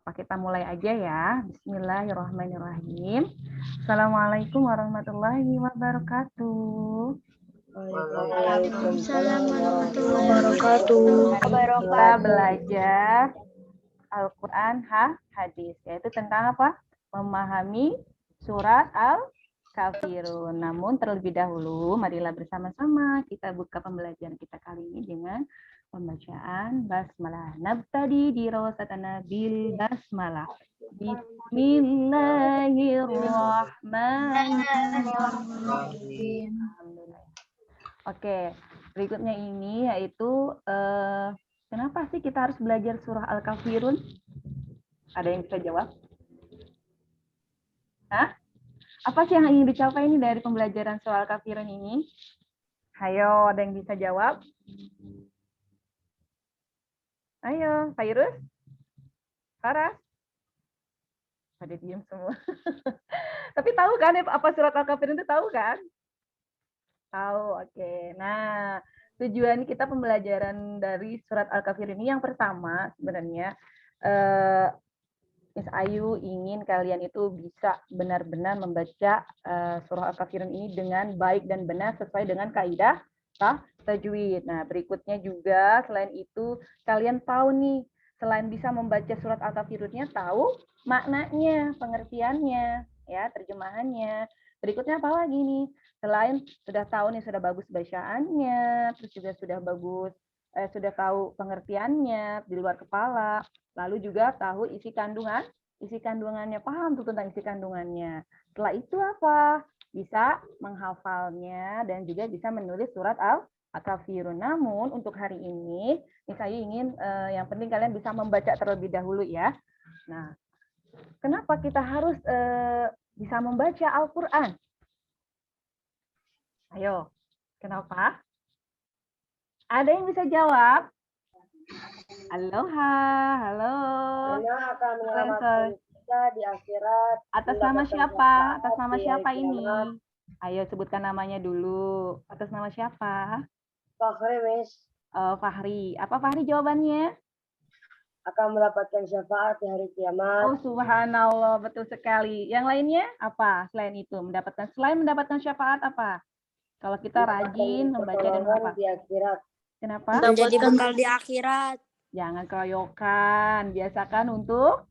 Apa kita mulai aja ya? Bismillahirrahmanirrahim. Assalamualaikum warahmatullahi wabarakatuh. Waalaikumsalam warahmatullahi wabarakatuh. Kita belajar Al-Quran hadis, yaitu tentang apa? Memahami surat Al-Kafirun. Namun terlebih dahulu, marilah bersama-sama kita buka pembelajaran kita kali ini dengan pembacaan basmalah. Nabtadi dirasatana bil basmalah. Bismillahirrahmanirrahim. Oke, berikutnya ini yaitu kenapa sih kita harus belajar surah Al-Kafirun? Ada yang bisa jawab? Hah? Apa sih yang ingin dicapai ini dari pembelajaran surah Al-Kafirun ini? Ayo, ada yang bisa jawab? Ayo, Fairuz? Farah? Pada diam semua. Tapi tahu kan apa surat Al-Kafirun itu, tahu kan? Tahu, oke. Nah, tujuan kita pembelajaran dari surat Al-Kafirun ini yang pertama sebenarnya Miss Ayu ingin kalian itu bisa benar-benar membaca surah Al-Kafirun ini dengan baik dan benar sesuai dengan kaidah tajwid. Nah, berikutnya juga selain itu kalian tahu nih, selain bisa membaca surat Al-Kafirunnya, tahu maknanya, pengertiannya, ya, terjemahannya. Berikutnya apa lagi nih? Selain sudah tahu nih, sudah bagus bacaannya, terus juga sudah bagus sudah tahu pengertiannya di luar kepala, lalu juga tahu isi kandungannya, paham tuh tentang isi kandungannya. Setelah itu apa? Bisa menghafalnya dan juga bisa menulis surat Al-Kafirun. Namun untuk hari ini, saya ingin yang penting kalian bisa membaca terlebih dahulu ya. Nah, kenapa kita harus bisa membaca Al-Quran? Ayo, kenapa? Ada yang bisa jawab? Aloha, halo. Karena akan menyelamatkan kita di akhirat. Atas nama siapa? Atas nama siapa ini? Ayo sebutkan namanya dulu. Atas nama siapa? Fahri, Miss. Fahri. Apa Fahri jawabannya? Akan mendapatkan syafaat di hari kiamat. Oh, subhanallah, betul sekali. Yang lainnya apa selain itu? Selain mendapatkan syafaat apa? Kalau kita rajin membaca dan apa? Di akhirat. Kenapa? Menjadi bekal di akhirat. Jangan keroyokan. Biasakan untuk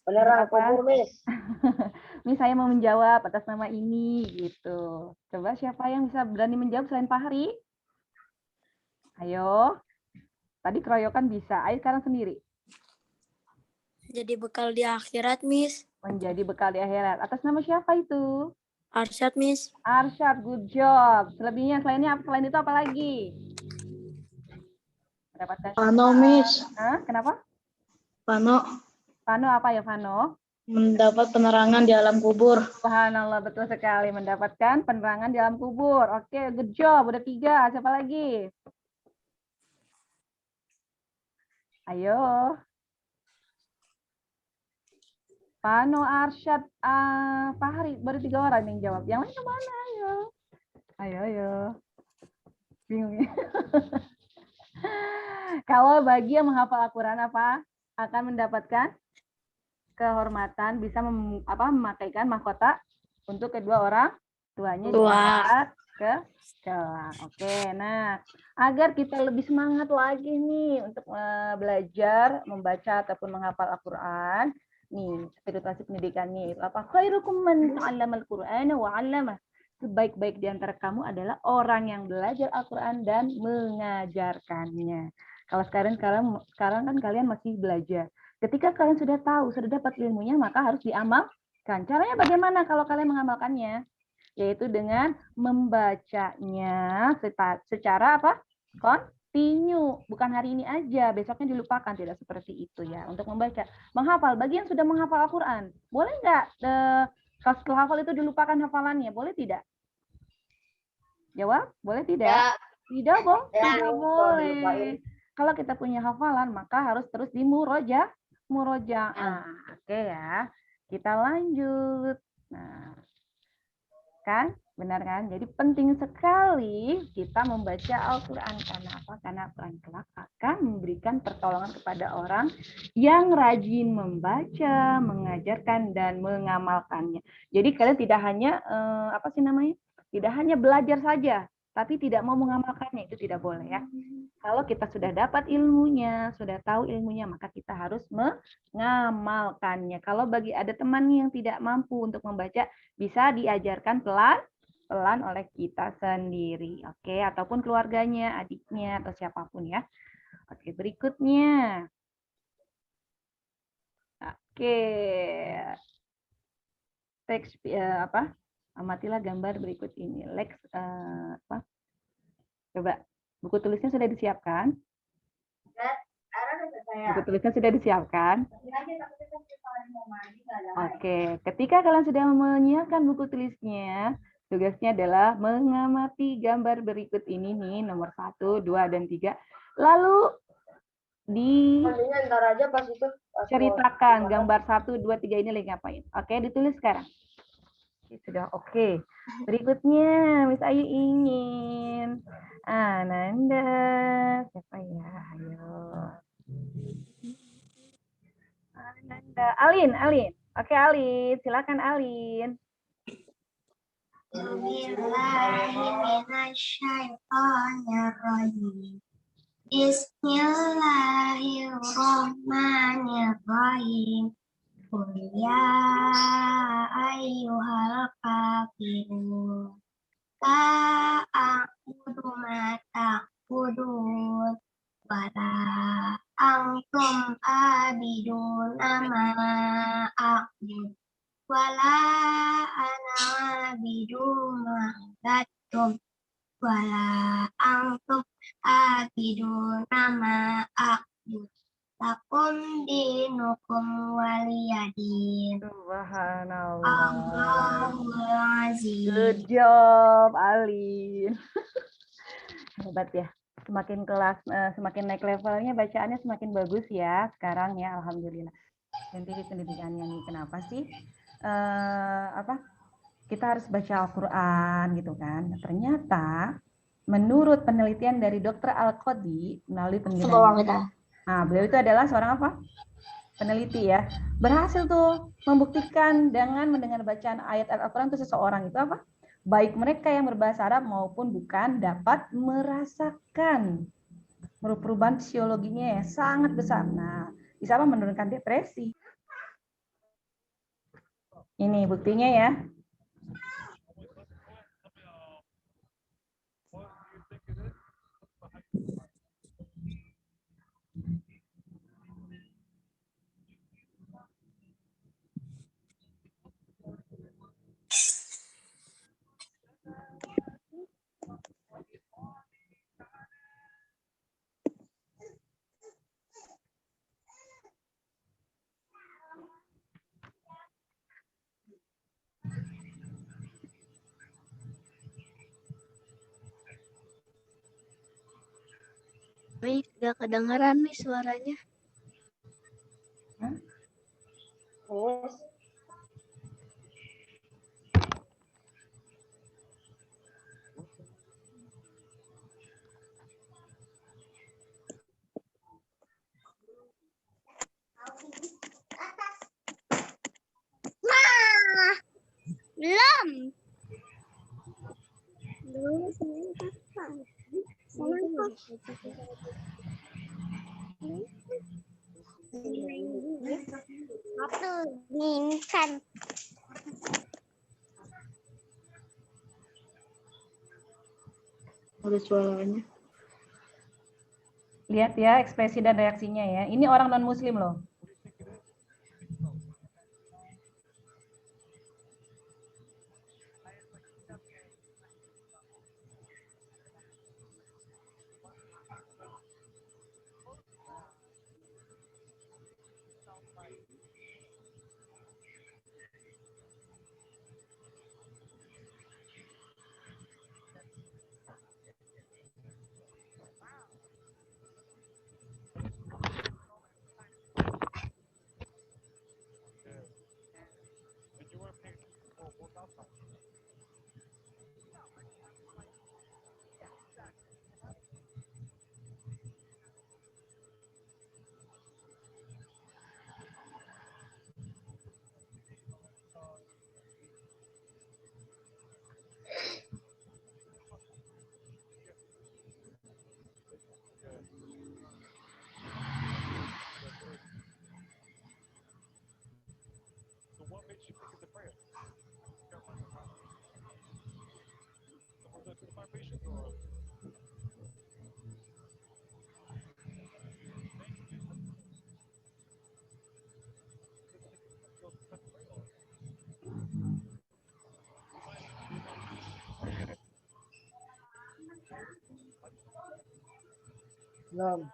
penerang kubur, Miss. Ini saya mau menjawab atas nama ini gitu. Coba siapa yang bisa berani menjawab selain Fahri? Ayo. Tadi keroyokan bisa. Ayo sekarang sendiri. Jadi bekal di akhirat, Miss. Menjadi bekal di akhirat. Atas nama siapa itu? Arsyad, Miss. Arsyad, good job. Selebihnya selain itu apa lagi? Mendapatkan Fano, Miss. Hah? Kenapa? Fano. Fano apa ya, Fano? Mendapat penerangan di alam kubur. Subhanallah, betul sekali. Mendapatkan penerangan di alam kubur. Oke, good job. Udah 3. Siapa lagi? Ayo. Fano, Arsyad, Fahri. Baru 3 orang yang jawab. Yang lain kemana? Ayo. Ayo. Bingung ya? Kalau bagi yang menghafal Al-Quran apa? Akan mendapatkan kehormatan, bisa memakaikan mahkota untuk kedua orang tuanya di saat kelak. Oke, nah agar kita lebih semangat lagi nih untuk belajar membaca ataupun menghafal Al-Quran, nih spirituasi pendidikannya itu apa? Khairukum man ta'allamal Qur'ana wa 'allamah. Sebaik-baik di antara kamu adalah orang yang belajar Al-Quran dan mengajarkannya. Kalau sekarang kan kalian masih belajar. Ketika kalian sudah tahu, sudah dapat ilmunya, maka harus diamalkan. Caranya bagaimana kalau kalian mengamalkannya? Yaitu dengan membacanya secara apa? Kontinu. Bukan hari ini aja, besoknya dilupakan. Tidak seperti itu ya. Untuk membaca. Menghafal. Bagi yang sudah menghafal Al-Quran, boleh nggak kalau setelah hafal itu dilupakan hafalannya? Boleh tidak? Jawab? Boleh tidak? Ya. Tidak, Bang? Ya, Tidak boleh. Kalau kita punya hafalan, maka harus terus murojaah. Oke ya. Kita lanjut. Nah, kan Benar kan? Jadi penting sekali kita membaca Al-Quran. Karena apa? Karena Al-Quran kelak akan memberikan pertolongan kepada orang yang rajin membaca, mengajarkan, dan mengamalkannya. Jadi kalian tidak hanya apa sih namanya? Tidak hanya belajar saja, tapi tidak mau mengamalkannya, itu tidak boleh ya. Kalau kita sudah dapat ilmunya, sudah tahu ilmunya, maka kita harus mengamalkannya. Kalau bagi ada teman yang tidak mampu untuk membaca, bisa diajarkan pelan oleh kita sendiri, oke, ataupun keluarganya, adiknya atau siapapun ya. Oke, berikutnya. Oke. Teks apa? Amatilah gambar berikut ini. Lex apa? Coba buku tulisnya sudah disiapkan? Buku tulisnya sudah disiapkan? Oke, ketika kalian sudah menyiapkan buku tulisnya, tugasnya adalah mengamati gambar berikut ini nih, nomor 1, 2, dan 3. Lalu Ntar aja pas itu. diceritakan gambar 1, 2, 3 ini lagi ngapain. Oke, ditulis sekarang. Sudah oke. Berikutnya, Miss Ayu ingin. Ananda. Siapa ya? Ayo. Ananda. Alin. Oke, Alin. Silakan, Alin. Bismillahirrahmanirrahim. Qul ya ayyuhal kafirun la a'budu ma ta'budun wa la antum abiduna ma a'bud wa la ana abidu ma abadtum wa la antum abiduna ma a'bud lakum dinukum waliyadin. Subhanallah. Allahul Aziz. Good job, Alin. Hebat ya. Semakin kelas, semakin naik levelnya bacaannya semakin bagus ya. Sekarang ya, alhamdulillah. Nanti di pendidikannya nih, kenapa sih? Apa? Kita harus baca Al-Quran gitu kan. Ternyata menurut penelitian dari Dr. Al-Qadi melalui penelitian. Nah, beliau itu adalah seorang apa? Peneliti ya. Berhasil tuh membuktikan dengan mendengar bacaan ayat-ayat Al-Quran itu seseorang itu apa? Baik mereka yang berbahasa Arab maupun bukan dapat merasakan perubahan psikologinya yang sangat besar. Nah, bisa apa? Menurunkan depresi. Ini buktinya ya. Miss, gak kedengeran nih suaranya. Miss. Belum. Ada suaranya. Lihat ya ekspresi dan reaksinya ya. Ini orang non-muslim loh. Belum.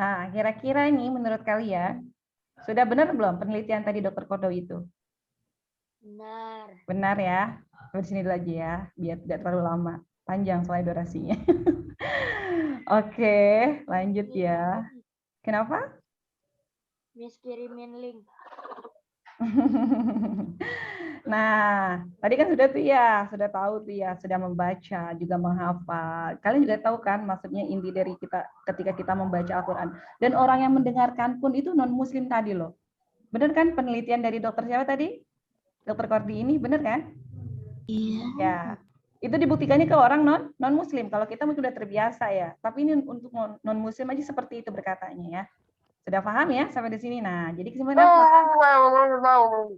Nah, kira-kira ini menurut kalian sudah benar belum penelitian tadi Dokter Kodo itu? Benar. Benar ya. Di sini dulu aja ya, biar tidak terlalu lama. Panjang soalnya durasinya. Oke, lanjut ya. Kenapa? Miss kirimin link. Nah, tadi kan sudah tuh ya, sudah tahu tuh ya, sudah membaca, juga menghafal. Kalian juga tahu kan maksudnya inti dari kita ketika kita membaca Al-Quran. Dan orang yang mendengarkan pun itu non-muslim tadi loh. Benar kan penelitian dari dokter siapa tadi? Dokter Kordi ini, benar kan? Iya. Ya, itu dibuktikannya ke orang non-muslim. Kalau kita mungkin sudah terbiasa ya. Tapi ini untuk non-muslim aja seperti itu berkatanya ya. Sudah paham ya sampai di sini? Nah, jadi kesimpulan apa?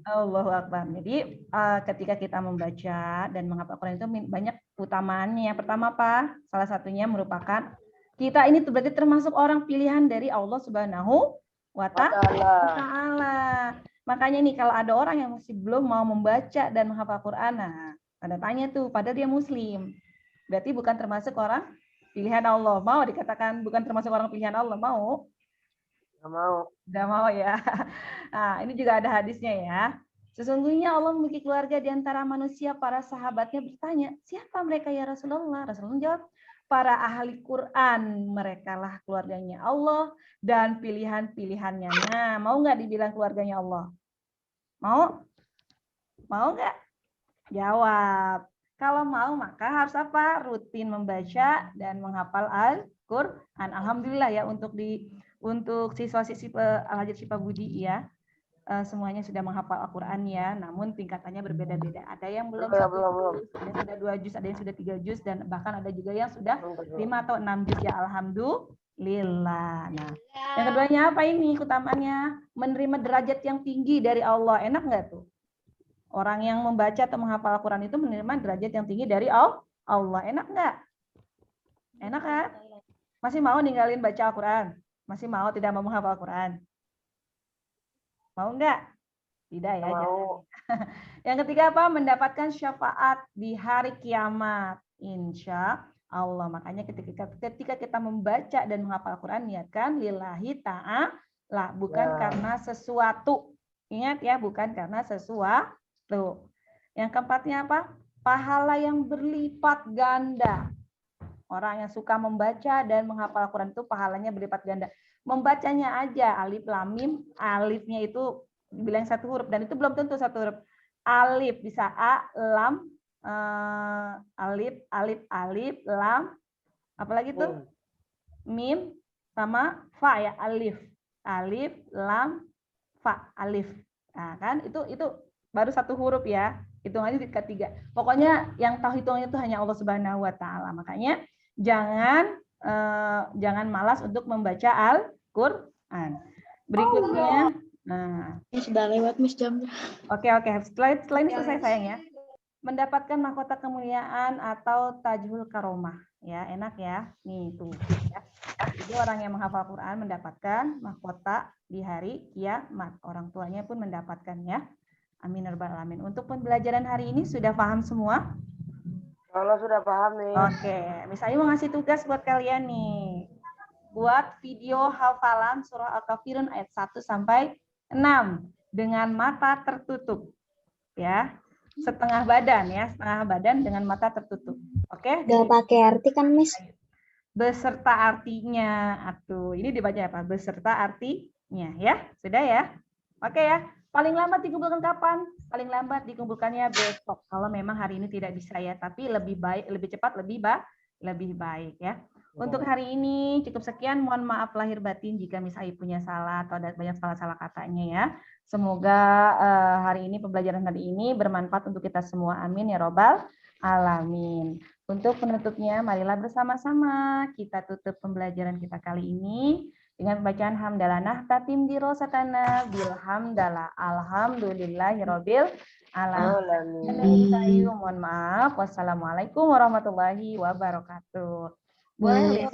Allahu Akbar. Jadi ketika kita membaca dan menghafal Quran itu banyak utamaannya. Yang pertama apa? Salah satunya merupakan kita ini berarti termasuk orang pilihan dari Allah Subhanahu wa Ta'ala. Makanya nih kalau ada orang yang masih belum mau membaca dan menghafal Quran, nah tanda tanya tuh, padahal dia muslim. Berarti bukan termasuk orang pilihan Allah. Mau dikatakan bukan termasuk orang pilihan Allah, mau? Nggak mau. Nggak mau ya. Nah, ini juga ada hadisnya ya. Sesungguhnya Allah memiliki keluarga di antara manusia, para sahabatnya bertanya, siapa mereka ya Rasulullah? Rasulullah jawab, para ahli Quran, mereka lah keluarganya Allah dan pilihan-pilihannya. Nah, mau nggak dibilang keluarganya Allah? Mau? Mau nggak? Jawab. Kalau mau maka harus apa? Rutin membaca dan menghafal Al-Quran. Alhamdulillah ya untuk siswa-siswa Al-Hajat Syifa Budi ya. Semuanya sudah menghafal Al-Quran ya, namun tingkatannya berbeda-beda. Ada yang belum satu juz, ada yang sudah 2 juz, ada yang sudah 3 juz, dan bahkan ada juga yang sudah 5 atau 6 juz ya, alhamdulillah. Nah, yang keduanya apa ini keutamaannya? Menerima derajat yang tinggi dari Allah. Enak nggak tuh? Orang yang membaca atau menghafal Al-Quran itu menerima derajat yang tinggi dari Allah. Enak nggak? Enak kan? Masih mau ninggalin baca Al-Quran? Masih mau tidak mau menghafal Al-Quran? Mau enggak? Tidak ya. Mau. Yang ketiga apa? Mendapatkan syafaat di hari kiamat. Insya Allah. Makanya ketika kita membaca dan menghafal Al-Quran, niatkan lillahi ta'ala. Bukan karena sesuatu. Ingat ya, bukan karena sesuatu. Yang keempatnya apa? Pahala yang berlipat ganda. Orang yang suka membaca dan menghafal Al-Quran itu pahalanya berlipat ganda. Membacanya aja, alif, lam, mim, alifnya itu dibilang satu huruf, dan itu belum tentu satu huruf. Alif, bisa A, lam, alif, alif, lam, apalagi tuh? Mim, sama fa ya, alif. Alif, lam, fa, alif. Nah, kan itu baru satu huruf ya. Hitungannya ketiga. Pokoknya yang tahu hitungannya itu hanya Allah Subhanahu wa taala. Makanya jangan malas untuk membaca Al-Qur'an. Berikutnya, nah, Ini sudah lewat Miss jamnya. oke. Setelah ini selesai sayang ya. Mendapatkan mahkota kemuliaan atau tajul karomah. Ya, enak ya. Nih tuh. Ya. Jadi orang yang menghafal Quran mendapatkan mahkota di hari kiamat. Orang tuanya pun mendapatkan ya. Amin ya rabbal alamin. Untuk pembelajaran hari ini sudah paham semua? Kalau sudah paham nih. Oke, misalnya mau ngasih tugas buat kalian nih. Buat video hafalan surah Al-Kafirun ayat 1 sampai 6 dengan mata tertutup. Ya. Setengah badan dengan mata tertutup. Oke? Gak pakai arti kan, Miss? Beserta artinya. Atuh, ini dibaca apa? Beserta artinya ya. Sudah ya? Oke ya. Paling lambat dikumpulkan kapan? Paling lambat dikumpulkannya besok. Kalau memang hari ini tidak bisa ya, tapi lebih baik, lebih cepat, lebih baik ya. Untuk hari ini cukup sekian. Mohon maaf lahir batin jika misalnya punya salah atau ada banyak salah-salah katanya ya. Semoga hari ini pembelajaran hari ini bermanfaat untuk kita semua. Amin ya robbal alamin. Untuk penutupnya, marilah bersama-sama kita tutup pembelajaran kita kali ini dengan bacaan hamdalah nahtatim di rosatana bilhamdalah alhamdulillahirabbil alamin. Mohon maaf. Wassalamualaikum warahmatullahi wabarakatuh. Boleh